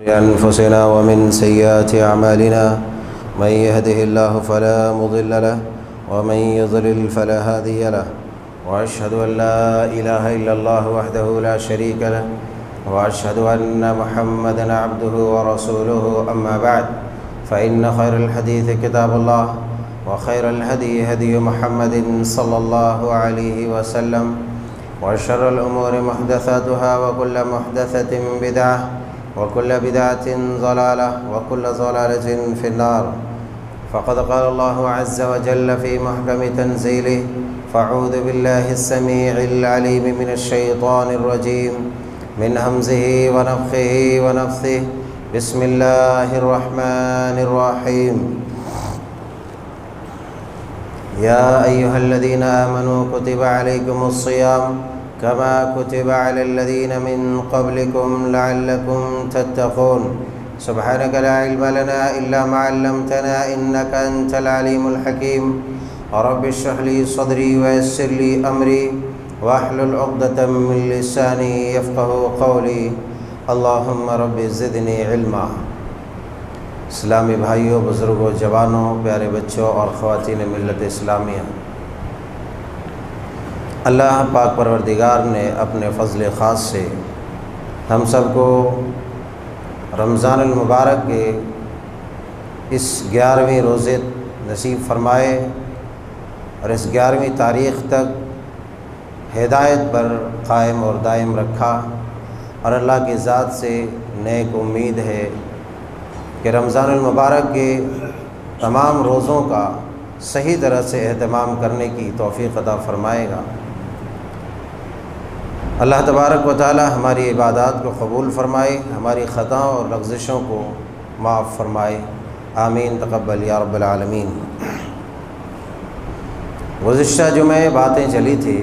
أنفسنا ومن سيئات أعمالنا من يهده الله فلا مضل له ومن يضلل فلا هادي له وأشهد أن لا إله إلا الله وحده لا شريك له وأشهد أن محمدًا عبده ورسوله أما بعد فإن خير الحديث كتاب الله وخير الهدي هدي محمد صلى الله عليه وسلم وشر الأمور محدثاتها وكل محدثة بدعة وكل بدعة ضلالة وكل ضلالة في النار فقد قال الله عز وجل في محكم تنزيله فأعوذ بالله السميع العليم من الشيطان الرجيم من همزه ونفخه ونفثه بسم الله الرحمن الرحيم يا أيها الذين آمنوا كتب عليكم الصيام كما كتب على الذين من قبلكم لعلكم تتقون سبحانك لا علم لنا إلا ما علمتنا إنك أنت العليم الحكيم رب اشرح لي صدري ويسر لي أمري واحلل عقدة من لساني يفقهوا قولي اللهم رب زدني علما۔ اسلامی بھائیوں، بزرگوں، جوانوں، پیارے بچوں اور خواتین ملت اسلامیہ، اللہ پاک پروردگار نے اپنے فضل خاص سے ہم سب کو رمضان المبارک کے اس 11ویں روزے نصیب فرمائے اور اس 11ویں تاریخ تک ہدایت پر قائم اور دائم رکھا، اور اللہ کی ذات سے نیک امید ہے کہ رمضان المبارک کے تمام روزوں کا صحیح طرح سے اہتمام کرنے کی توفیق عطا فرمائے گا۔ اللہ تبارک و تعالی ہماری عبادات کو قبول فرمائے، ہماری خطاؤں اور لغزشوں کو معاف فرمائے، آمین تقبل یا رب العالمین۔ گزشتہ جمعے باتیں چلی تھی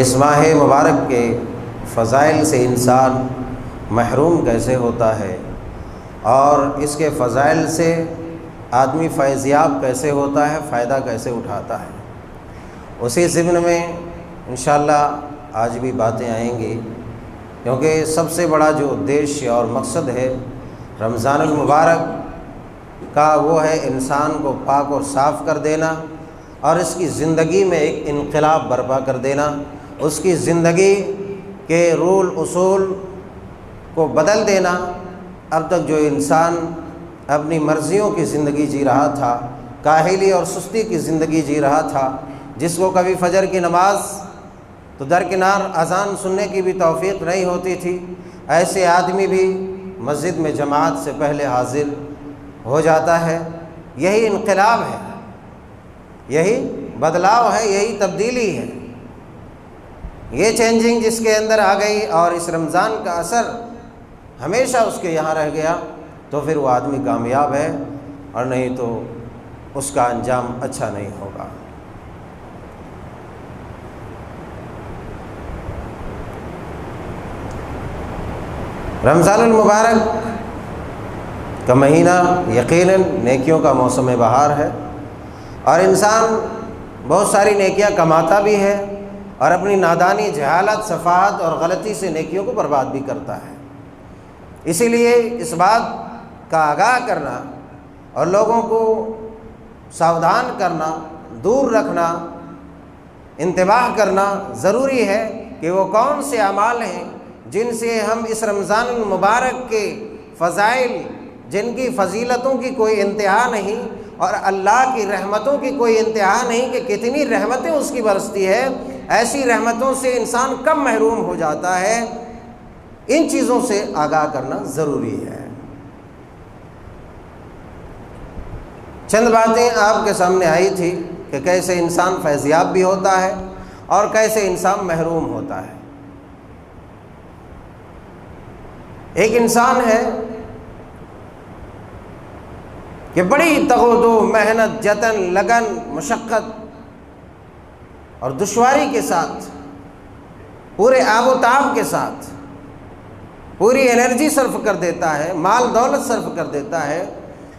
اس ماہ مبارک کے فضائل سے انسان محروم کیسے ہوتا ہے اور اس کے فضائل سے آدمی فیضیاب کیسے ہوتا ہے، فائدہ کیسے اٹھاتا ہے۔ اسی ضمن میں انشاءاللہ آج بھی باتیں آئیں گی، کیونکہ سب سے بڑا جو ادیشیہ اور مقصد ہے رمضان المبارک کا وہ ہے انسان کو پاک اور صاف کر دینا اور اس کی زندگی میں ایک انقلاب برپا کر دینا، اس کی زندگی کے رول اصول کو بدل دینا۔ اب تک جو انسان اپنی مرضیوں کی زندگی جی رہا تھا، کاہلی اور سستی کی زندگی جی رہا تھا، جس کو کبھی فجر کی نماز تو درکنار اذان سننے کی بھی توفیق نہیں ہوتی تھی، ایسے آدمی بھی مسجد میں جماعت سے پہلے حاضر ہو جاتا ہے۔ یہی انقلاب ہے، یہی بدلاؤ ہے، یہی تبدیلی ہے، یہ چینجنگ جس کے اندر آ گئی اور اس رمضان کا اثر ہمیشہ اس کے یہاں رہ گیا، تو پھر وہ آدمی کامیاب ہے، اور نہیں تو اس کا انجام اچھا نہیں ہوگا۔ رمضان المبارک کا مہینہ یقیناً نیکیوں کا موسم بہار ہے، اور انسان بہت ساری نیکیاں کماتا بھی ہے اور اپنی نادانی، جہالت، سفاہت اور غلطی سے نیکیوں کو برباد بھی کرتا ہے۔ اسی لیے اس بات کا آگاہ کرنا اور لوگوں کو ساودھان کرنا، دور رکھنا، انتباہ کرنا ضروری ہے کہ وہ کون سے اعمال ہیں جن سے ہم اس رمضان المبارک کے فضائل، جن کی فضیلتوں کی کوئی انتہا نہیں اور اللہ کی رحمتوں کی کوئی انتہا نہیں کہ کتنی رحمتیں اس کی برستی ہے، ایسی رحمتوں سے انسان کم محروم ہو جاتا ہے، ان چیزوں سے آگاہ کرنا ضروری ہے۔ چند باتیں آپ کے سامنے آئی تھی کہ کیسے انسان فیضیاب بھی ہوتا ہے اور کیسے انسان محروم ہوتا ہے۔ ایک انسان ہے کہ بڑی تغو محنت، جتن، لگن، مشقت اور دشواری کے ساتھ، پورے آب و تاب کے ساتھ پوری انرجی صرف کر دیتا ہے، مال دولت صرف کر دیتا ہے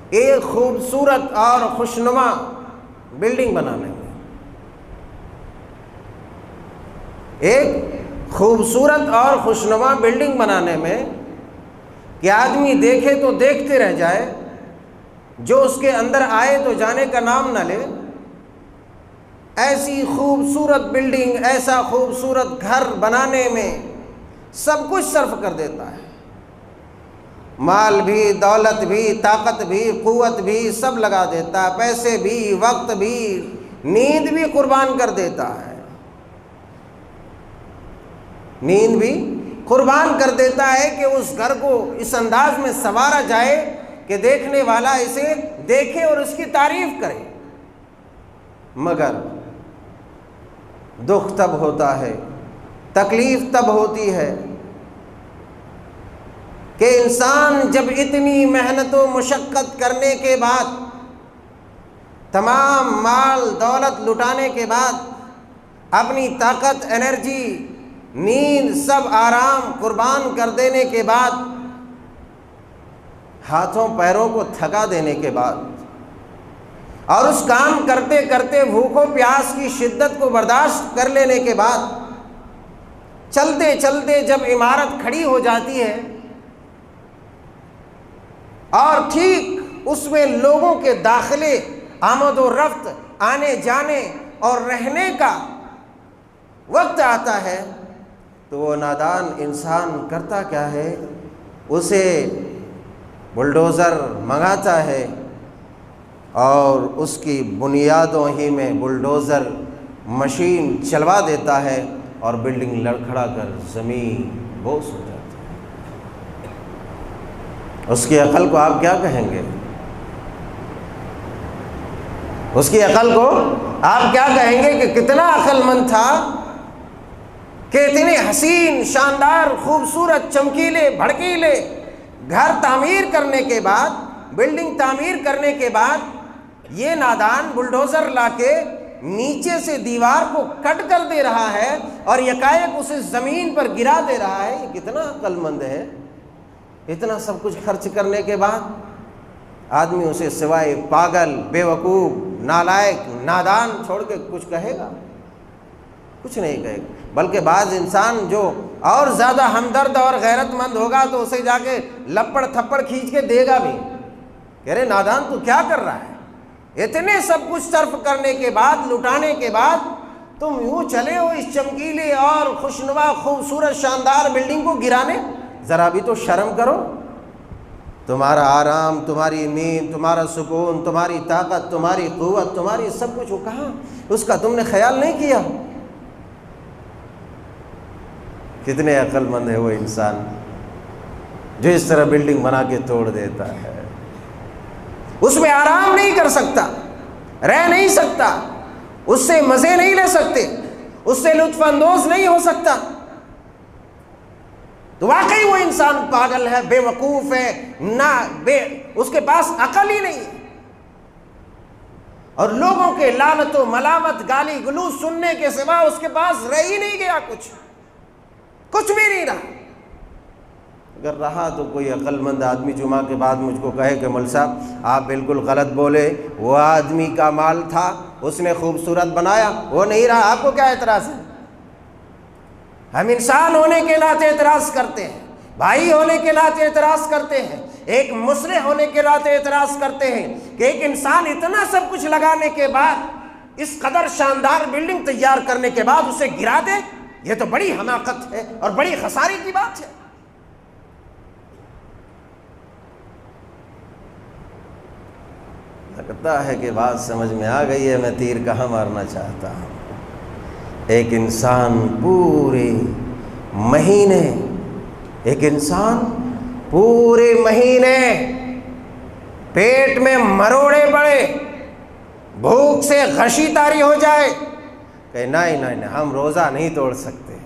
ایک خوبصورت اور خوشنما بلڈنگ بنانے میں، ایک خوبصورت اور خوشنما بلڈنگ بنانے میں کہ آدمی دیکھے تو دیکھتے رہ جائے، جو اس کے اندر آئے تو جانے کا نام نہ لے۔ ایسی خوبصورت بلڈنگ، ایسا خوبصورت گھر بنانے میں سب کچھ صرف کر دیتا ہے، مال بھی، دولت بھی، طاقت بھی، قوت بھی سب لگا دیتا ہے، پیسے بھی، وقت بھی، نیند بھی قربان کر دیتا ہے، نیند بھی قربان کر دیتا ہے کہ اس گھر کو اس انداز میں سنوارا جائے کہ دیکھنے والا اسے دیکھے اور اس کی تعریف کرے۔ مگر دکھ تب ہوتا ہے، تکلیف تب ہوتی ہے کہ انسان جب اتنی محنت و مشقت کرنے کے بعد، تمام مال دولت لٹانے کے بعد، اپنی طاقت، انرجی، نیند، سب آرام قربان کر دینے کے بعد، ہاتھوں پیروں کو تھکا دینے کے بعد، اور اس کام کرتے کرتے بھوک و پیاس کی شدت کو برداشت کر لینے کے بعد، چلتے چلتے جب عمارت کھڑی ہو جاتی ہے اور ٹھیک اس میں لوگوں کے داخلے، آمد و رفت، آنے جانے اور رہنے کا وقت آتا ہے، تو وہ نادان انسان کرتا کیا ہے؟ اسے بلڈوزر منگاتا ہے اور اس کی بنیادوں ہی میں بلڈوزر مشین چلوا دیتا ہے اور بلڈنگ لڑکھڑا کر زمین بوس ہو جاتی ہے۔ اس کی عقل کو آپ کیا کہیں گے؟ اس کی عقل کو آپ کیا کہیں گے کہ کتنا عقل مند تھا کہ اتنے حسین، شاندار، خوبصورت، چمکیلے، بھڑکیلے گھر تعمیر کرنے کے بعد، بلڈنگ تعمیر کرنے کے بعد، یہ نادان بلڈوزر لا کے نیچے سے دیوار کو کٹ کر دے رہا ہے اور یکایک اسے زمین پر گرا دے رہا ہے۔ یہ کتنا عقل مند ہے؟ اتنا سب کچھ خرچ کرنے کے بعد آدمی اسے سوائے پاگل، بیوقوف، نالائق، نادان چھوڑ کے کچھ کہے گا؟ کچھ نہیں کہے گا۔ بلکہ بعض انسان جو اور زیادہ ہمدرد اور غیرت مند ہوگا تو اسے جا کے لپڑ تھپڑ کھینچ کے دے گا بھی، کہہ رہے نادان تو کیا کر رہا ہے؟ اتنے سب کچھ صرف کرنے کے بعد، لٹانے کے بعد تم یوں چلے ہو اس چمکیلے اور خوشنما، خوبصورت، شاندار بلڈنگ کو گرانے؟ ذرا بھی تو شرم کرو۔ تمہارا آرام، تمہاری نیند، تمہارا سکون، تمہاری طاقت، تمہاری قوت، تمہاری سب کچھ وہ کہاں؟ اس کا تم نے خیال نہیں کیا۔ کتنے عقل مند ہے وہ انسان جو اس طرح بلڈنگ بنا کے توڑ دیتا ہے۔ اس میں آرام نہیں کر سکتا، رہ نہیں سکتا، اس سے مزے نہیں لے سکتے، اس سے لطف اندوز نہیں ہو سکتا، تو واقعی وہ انسان پاگل ہے، بے وقوف ہے، اس کے پاس عقل ہی نہیں ہے۔ اور لوگوں کے لعنت و ملامت، گالی گلوچ سننے کے سوا اس کے پاس رہ ہی نہیں گیا، کچھ بھی نہیں رہا۔ اگر رہا تو کوئی عقل مند آدمی جمعہ کے بعد مجھ کو کہے کہ مول صاحب آپ بالکل غلط بولے، وہ آدمی کا مال تھا، اس نے خوبصورت بنایا، وہ نہیں رہا، آپ کو کیا اعتراض ہے؟ ہم انسان ہونے کے ناطے اعتراض کرتے ہیں، بھائی ہونے کے ناطے اعتراض کرتے ہیں، ایک مصلح ہونے کے ناطے اعتراض کرتے ہیں کہ ایک انسان اتنا سب کچھ لگانے کے بعد، اس قدر شاندار بلڈنگ تیار کرنے کے بعد اسے گرا دے، یہ تو بڑی حماقت ہے اور بڑی خسارے کی بات ہے۔ لگتا ہے کہ بات سمجھ میں آ گئی ہے، میں تیر کہاں مارنا چاہتا ہوں۔ ایک انسان پورے مہینے پیٹ میں مروڑے پڑے، بھوک سے غشی طاری ہو جائے کہ نہیں ہم روزہ نہیں توڑ سکتے،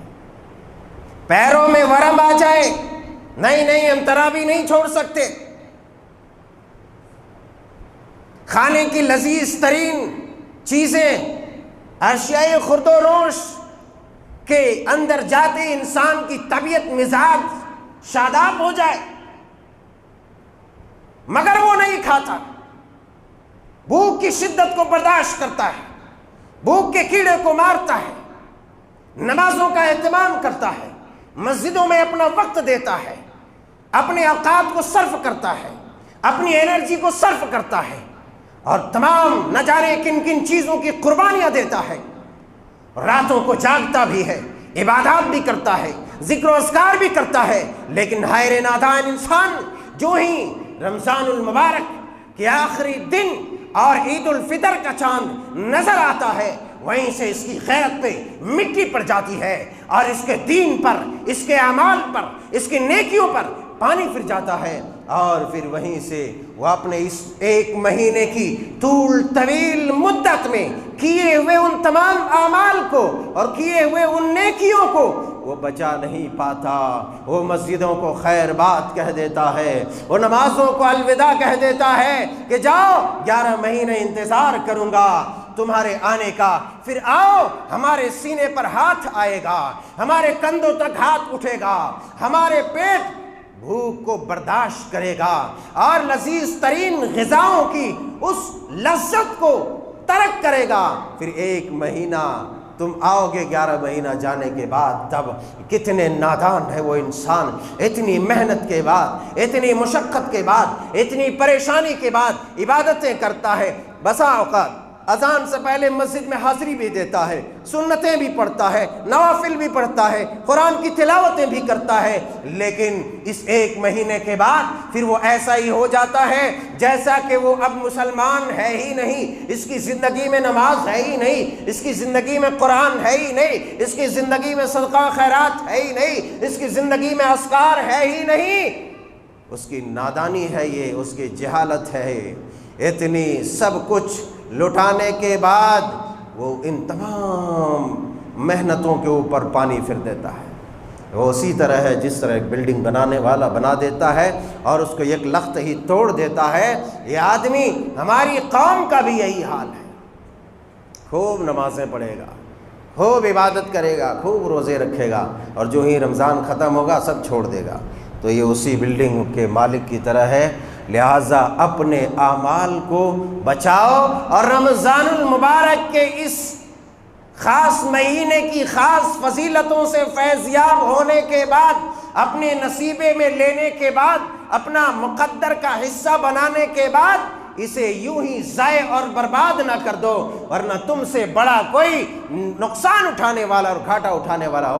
پیروں میں ورم آ جائے، نہیں ہم تراویح نہیں چھوڑ سکتے، کھانے کی لذیذ ترین چیزیں، اشیاء خورد و نوش کے اندر جاتے انسان کی طبیعت، مزاج شاداب ہو جائے، مگر وہ نہیں کھاتا، بھوک کی شدت کو برداشت کرتا ہے، بھوک کے کیڑے کو مارتا ہے، نمازوں کا اہتمام کرتا ہے، مسجدوں میں اپنا وقت دیتا ہے، اپنے اوقات کو صرف کرتا ہے، اپنی انرجی کو صرف کرتا ہے، اور تمام نہ جانے کن کن چیزوں کی قربانیاں دیتا ہے، راتوں کو جاگتا بھی ہے، عبادات بھی کرتا ہے، ذکر و اذکار بھی کرتا ہے، لیکن حیر نادان انسان جو ہی رمضان المبارک کے آخری دن اور عید الفطر کا چاند نظر آتا ہے، وہیں سے اس کی غیرت پہ مٹی پڑ جاتی ہے، اور اس کے دین پر، اس کے اعمال پر، اس کی نیکیوں پر پانی پھر جاتا ہے، اور پھر وہیں سے وہ اپنے اس ایک مہینے کی طویل مدت میں کیے ہوئے ان تمام اعمال کو اور کیے ہوئے ان نیکیوں کو وہ بچا نہیں پاتا۔ وہ مسجدوں کو خیر بات کہہ دیتا ہے، وہ نمازوں کو الوداع کہہ دیتا ہے کہ جاؤ 11 مہینے انتظار کروں گا تمہارے آنے کا، پھر آؤ ہمارے سینے پر ہاتھ آئے گا، ہمارے کندھوں تک ہاتھ اٹھے گا، ہمارے پیٹ بھوک کو برداشت کرے گا، اور لذیذ ترین غذاؤں کی اس لذت کو ترک کرے گا۔ پھر 1 مہینہ تم آؤ گے، 11 مہینہ جانے کے بعد تب کتنے نادان ہے وہ انسان، اتنی محنت کے بعد، اتنی مشقت کے بعد، اتنی پریشانی کے بعد عبادتیں کرتا ہے، بسا اوقات اذان سے پہلے مسجد میں حاضری بھی دیتا ہے، سنتیں بھی پڑھتا ہے، نوافل بھی پڑھتا ہے، قرآن کی تلاوتیں بھی کرتا ہے، لیکن اس 1 مہینے کے بعد پھر وہ ایسا ہی ہو جاتا ہے جیسا کہ وہ اب مسلمان ہے ہی نہیں، اس کی زندگی میں نماز ہے ہی نہیں، اس کی زندگی میں قرآن ہے ہی نہیں، اس کی زندگی میں صدقہ خیرات ہے ہی نہیں، اس کی زندگی میں اذکار ہے ہی نہیں۔ اس کی نادانی ہے یہ، اس کی جہالت ہے یہ۔ اتنی سب کچھ لٹانے کے بعد وہ ان تمام محنتوں کے اوپر پانی پھر دیتا ہے۔ وہ اسی طرح ہے جس طرح ایک بلڈنگ بنانے والا بنا دیتا ہے اور اس کو ایک لخت ہی توڑ دیتا ہے، یہ آدمی ہماری قوم کا بھی یہی حال ہے۔ خوب نمازیں پڑھے گا، خوب عبادت کرے گا، خوب روزے رکھے گا، اور جو ہی رمضان ختم ہوگا سب چھوڑ دے گا۔ تو یہ اسی بلڈنگ کے مالک کی طرح ہے، لہٰذا اپنے اعمال کو بچاؤ، اور رمضان المبارک کے اس خاص مہینے کی خاص فضیلتوں سے فیضیاب ہونے کے بعد، اپنے نصیبے میں لینے کے بعد، اپنا مقدر کا حصہ بنانے کے بعد اسے یوں ہی ضائع اور برباد نہ کر دو، ورنہ تم سے بڑا کوئی نقصان اٹھانے والا اور گھاٹا اٹھانے والا ہو